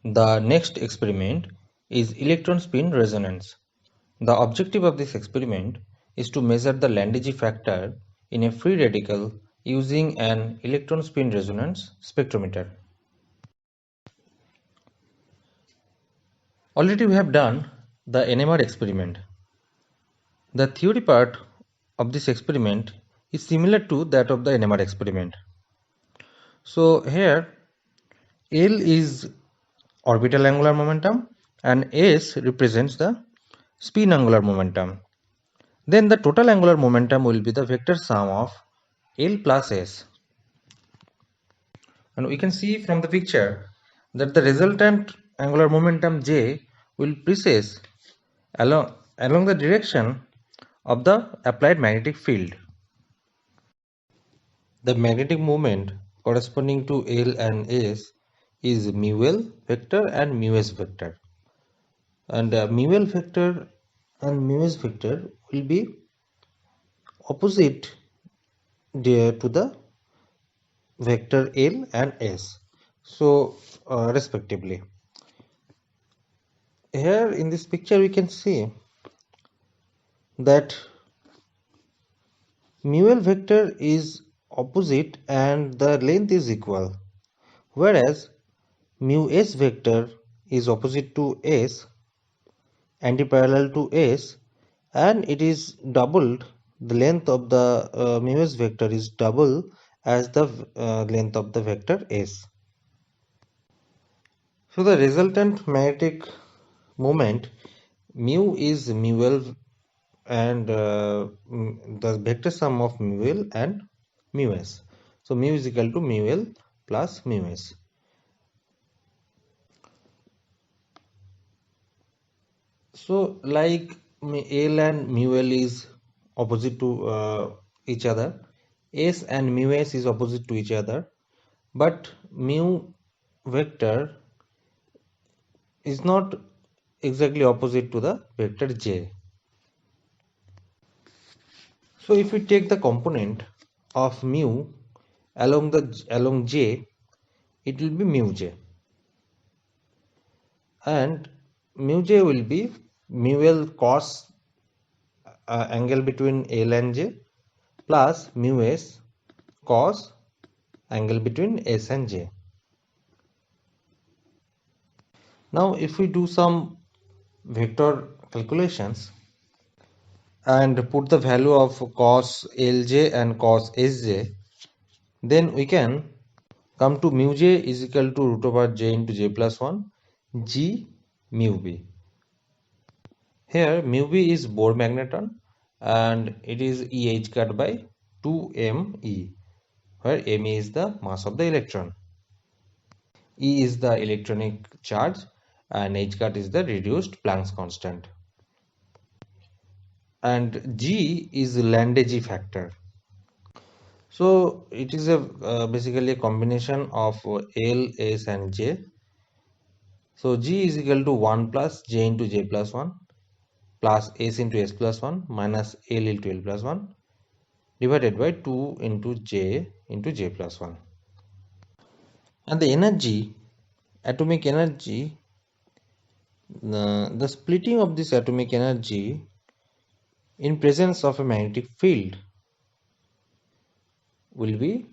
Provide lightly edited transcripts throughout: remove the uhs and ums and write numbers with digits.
The next experiment is electron spin resonance. The objective of this experiment is to measure the Landry factor in a free radical using an electron spin resonance spectrometer. Already we have done the NMR experiment. The theory part of this experiment is similar to that of the NMR experiment. So here L is orbital angular momentum and S represents the spin angular momentum. Then the total angular momentum will be the vector sum of L plus S. And we can see from the picture that the resultant angular momentum J will precede along the direction of the applied magnetic field. The magnetic moment corresponding to L and S is mu L vector and mu S vector. And mu L vector and mu S vector will be opposite to the vector L and S. So respectively. Here in this picture we can see that mu L vector is opposite and the length is equal, whereas mu S vector is opposite to S, antiparallel to S, and it is doubled. The length of the mu S vector is double as the length of the vector S. So the resultant magnetic moment mu is mu L and the vector sum of mu L and mu S. So mu is equal to mu L plus mu S. So like L and mu L is opposite to each other, S and mu S is opposite to each other, but mu vector is not exactly opposite to the vector J. So if we take the component of mu along J, it will be mu J, and mu J will be mu L cos angle between L and J plus mu S cos angle between S and J. Now if we do some vector calculations and put the value of cos Lj and cos Sj, then we can come to mu j is equal to root over j into j plus 1 g mu b. Here mu b is Bohr magneton and it is Eh cut by 2me, where me is the mass of the electron, E is the electronic charge, and h cut is the reduced Planck's constant, and G is Landry factor. So it is a basically a combination of L, S and J. So G is equal to 1 plus J into J plus 1 plus S into S plus 1 minus L into L plus 1 divided by 2 into J plus 1. And the energy, atomic energy, the splitting of this atomic energy in presence of a magnetic field will be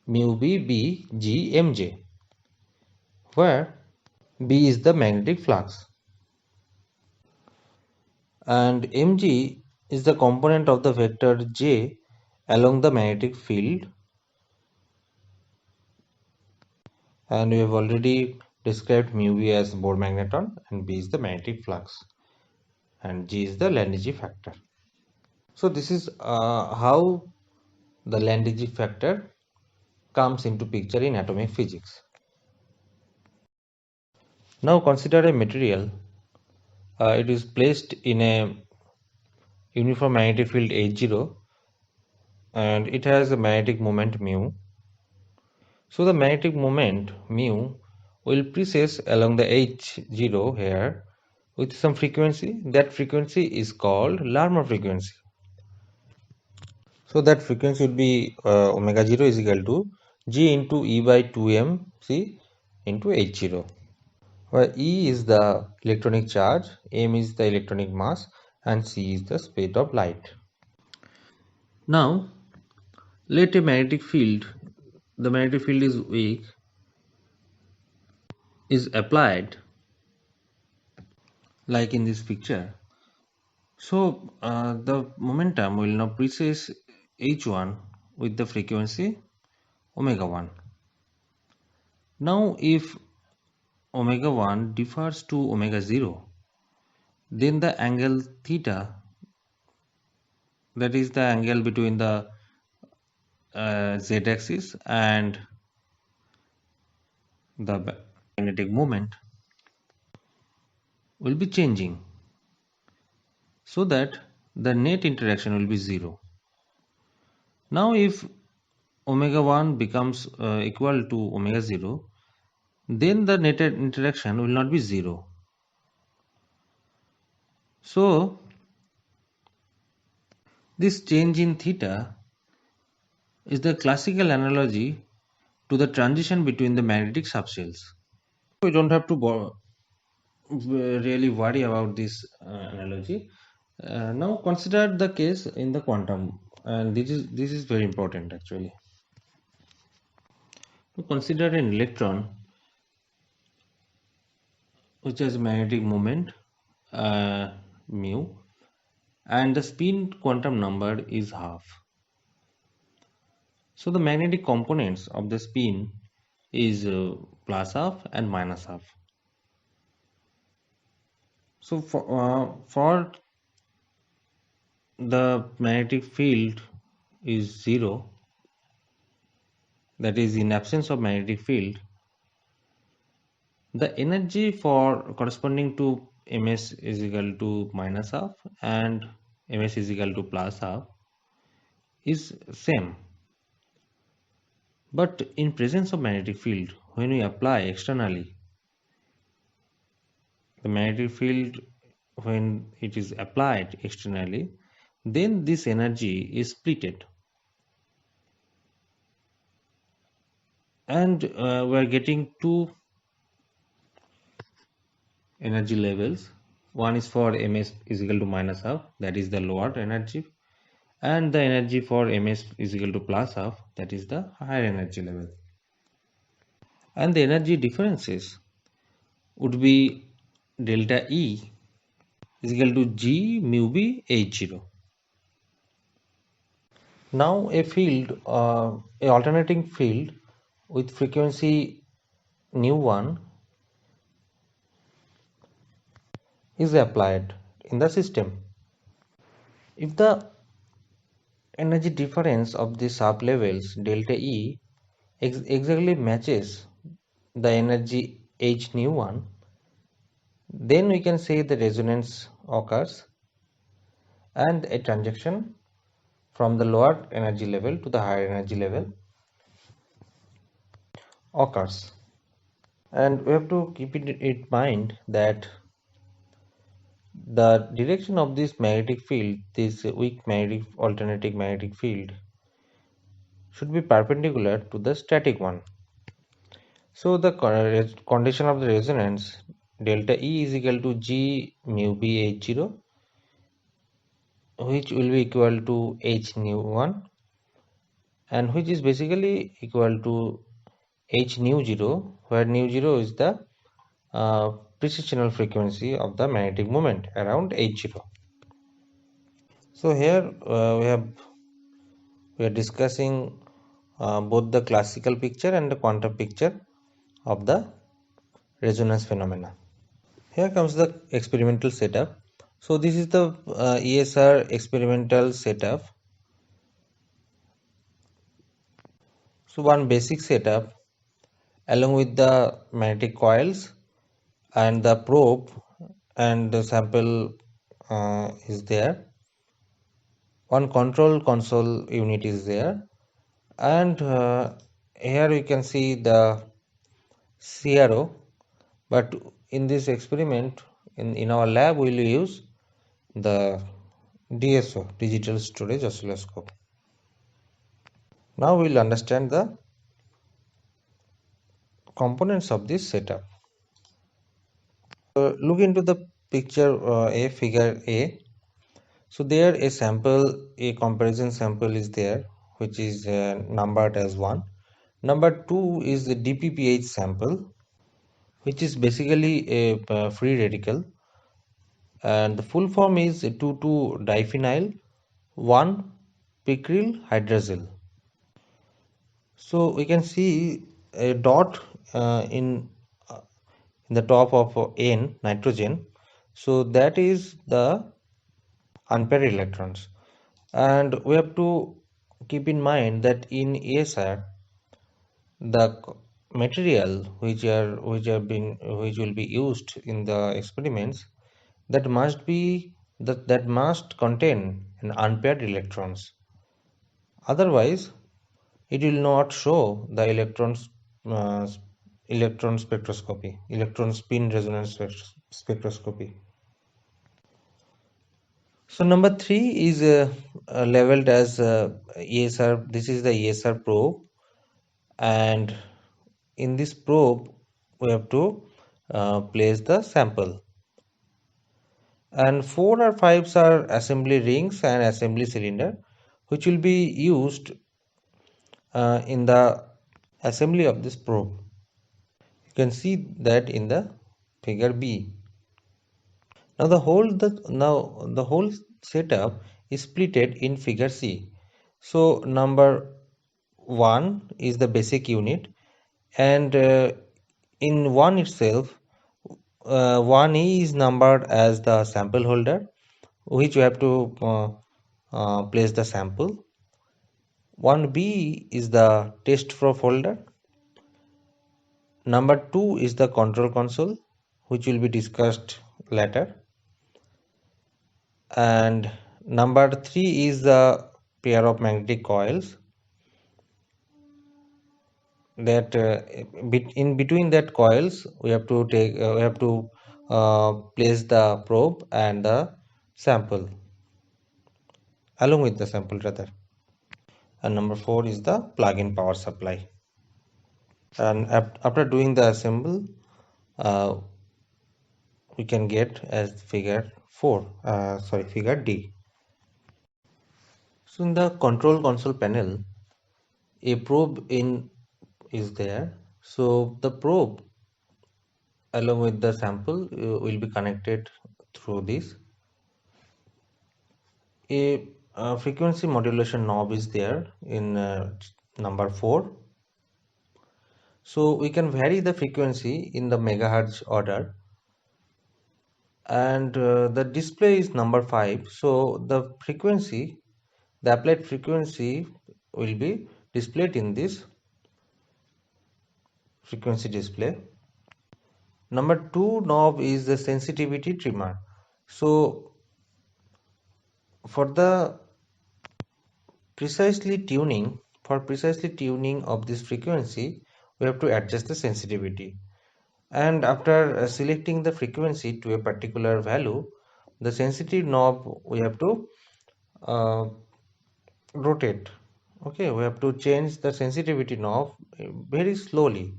mu b b g mj, where b is the magnetic flux and mg is the component of the vector j along the magnetic field, and we have already described mu b as Bohr magneton and b is the magnetic flux and g is the Landry factor. So this is how the Landry factor comes into picture in atomic physics. Now consider a material. It is placed in a uniform magnetic field H0 and it has a magnetic moment mu. So the magnetic moment mu will precede along the H0 here with some frequency. That frequency is called Larmor frequency. So that frequency would be omega 0 is equal to G into E by 2m c into H0, where E is the electronic charge, M is the electronic mass, and C is the speed of light. Now, let a magnetic field, the magnetic field is weak, is applied like in this picture. So, the momentum will now precede H1 with the frequency omega 1. Now, if omega 1 differs to omega 0, then the angle theta, that is the angle between the z-axis and the magnetic moment, will be changing, so that the net interaction will be 0. Now, if omega 1 becomes equal to omega 0, then the net interaction will not be 0. So, this change in theta is the classical analogy to the transition between the magnetic subshells. We don't have to really worry about this analogy. Now consider the case in the quantum, and this is very important actually. To consider an electron which has magnetic moment mu, and the spin quantum number is half. So the magnetic components of the spin is plus half and minus half. So for the magnetic field is 0, that is in absence of magnetic field, the energy for corresponding to ms is equal to minus half and ms is equal to plus half is same. But in presence of magnetic field, when we apply externally, the magnetic field, when it is applied externally, then this energy is splitted, and we are getting two energy levels. One is for ms is equal to minus half, that is the lower energy, and the energy for ms is equal to plus half, that is the higher energy level. And the energy differences would be delta E is equal to G mu B H0. Now a alternating field with frequency nu 1 is applied in the system. If the energy difference of the sublevels delta E exactly matches the energy H nu 1, then we can say the resonance occurs and a transition from the lower energy level to the higher energy level occurs. And we have to keep it in mind that the direction of this magnetic field, this weak magnetic alternating magnetic field, should be perpendicular to the static one. So the condition of the resonance delta E is equal to G mu B H0, which will be equal to H nu 1, and which is basically equal to H nu 0, where nu 0 is the precessional frequency of the magnetic moment around H0. So here we are discussing both the classical picture and the quantum picture of the resonance phenomena. Here comes the experimental setup. So this is the ESR experimental setup. So one basic setup along with the magnetic coils and the probe and the sample is there. One control console unit is there, and here we can see the CRO, but in this experiment in our lab we will use the DSO, digital storage oscilloscope. Now we will understand the components of this setup. Look into the picture A, figure A. So there a comparison sample is there, which is numbered as 1. Number 2 is the DPPH sample, which is basically a free radical, and the full form is 2,2-diphenyl 1-picril hydrazine. So we can see a dot in the top of N nitrogen. So that is the unpaired electrons, and we have to keep in mind that in ASR the material which will be used in the experiments, that must contain an unpaired electrons. Otherwise, it will not show the uh, electron spectroscopy, electron spin resonance spectroscopy. So number 3 is labeled as ESR. This is the ESR probe, and in this probe we have to place the sample. And 4 or 5s are assembly rings and assembly cylinder, which will be used in the assembly of this probe. You can see that in the figure B. Now the whole setup is splitted in figure C. So number 1 is the basic unit, and in 1 itself 1E is numbered as the sample holder, which you have to place the sample. 1B is the test probe folder. Number 2 is the control console, which will be discussed later. And number 3 is the pair of magnetic coils, that in between that coils we have to place the probe and the sample, along with the sample rather. And number 4 is the plug-in power supply. And after doing the assemble, we can get as figure D. So in the control console panel, a probe is there. So the probe along with the sample will be connected through this. A frequency modulation knob is there in number 4. So we can vary the frequency in the megahertz order, and the display is number 5. So the applied frequency will be displayed in this frequency display. Number 2 knob is the sensitivity trimmer. So for precisely tuning of this frequency, we have to adjust the sensitivity. And after selecting the frequency to a particular value, the sensitive knob we have to rotate. Okay, we have to change the sensitivity knob very slowly,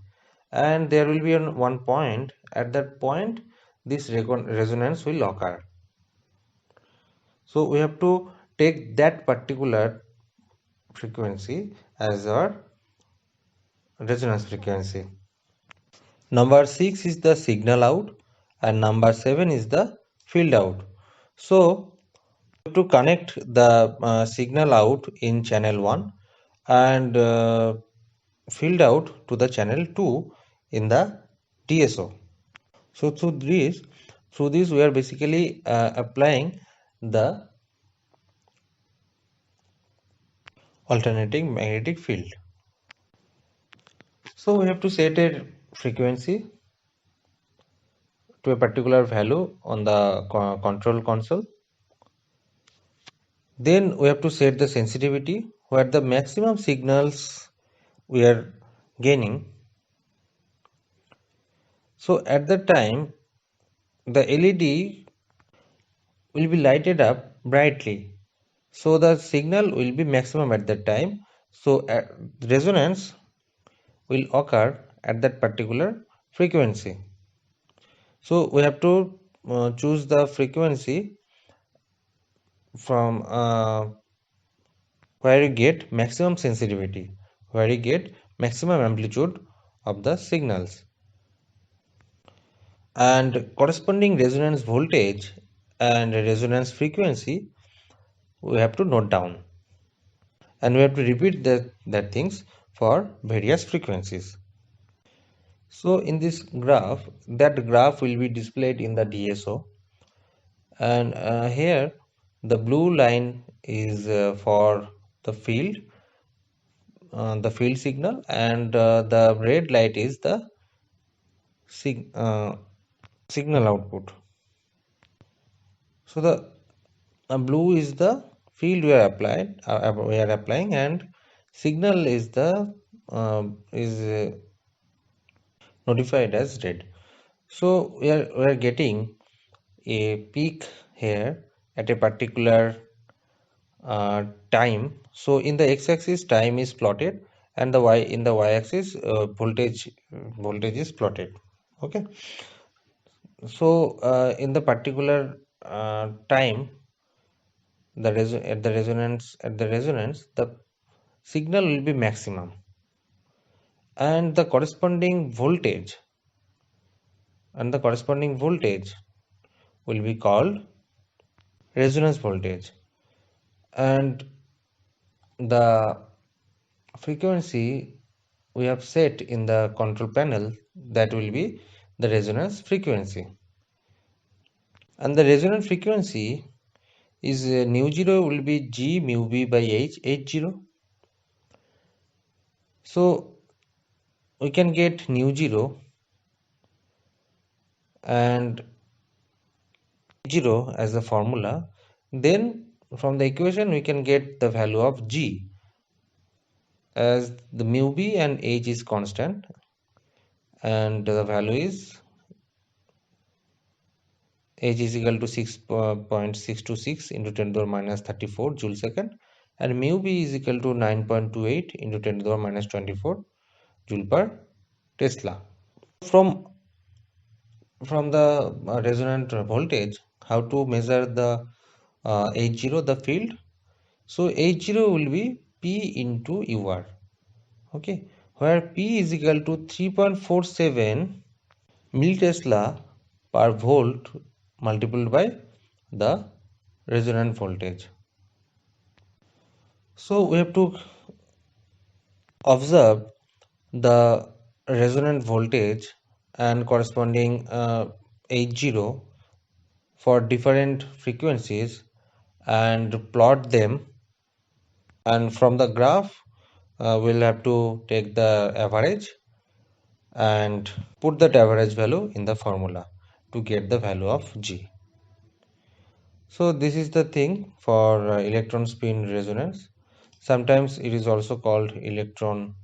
and there will be one point. At that point, this resonance will occur. So we have to take that particular frequency as our resonance frequency. Number 6 is the signal out, and number 7 is the field out. So to connect the signal out in channel 1 and field out to the channel 2 in the DSO. So through this we are basically applying the alternating magnetic field. So we have to set a frequency to a particular value on the control console. Then we have to set the sensitivity where the maximum signals we are gaining. So at that time the LED will be lighted up brightly, so the signal will be maximum at that time. So resonance will occur at that particular frequency. So we have to choose the frequency from where you get maximum sensitivity, where you get maximum amplitude of the signals, and corresponding resonance voltage and resonance frequency we have to note down, and we have to repeat that things for various frequencies. So in this graph, that graph will be displayed in the DSO, and here the blue line is for the field signal, and the red light is the sig signal output. So the blue is the field we are applying, and signal is the is notified as red. So we are getting a peak here at a particular time. So in the x-axis time is plotted, and the y-axis voltage is plotted. Okay. So in the particular time, at the resonance, the signal will be maximum, and the corresponding voltage will be called resonance voltage, and the frequency we have set in the control panel, that will be the resonance frequency, and the resonance frequency is nu 0 will be g mu b by h0. So we can get nu 0 and 0 as the formula. Then from the equation we can get the value of g, as the mu b and h is constant, and the value is h is equal to 6.626 into 10 to the power minus 34 joule second, and mu b is equal to 9.28 into 10 to the power minus 24 joule per Tesla. From the resonant voltage, how to measure the H0, the field? So H0 will be P into UR. Okay, where P is equal to 3.47 millitesla per volt multiplied by the resonant voltage. So we have to observe the resonant voltage and corresponding H0 for different frequencies and plot them, and from the graph we'll have to take the average and put that average value in the formula to get the value of G. So this is the thing for electron spin resonance. Sometimes it is also called electron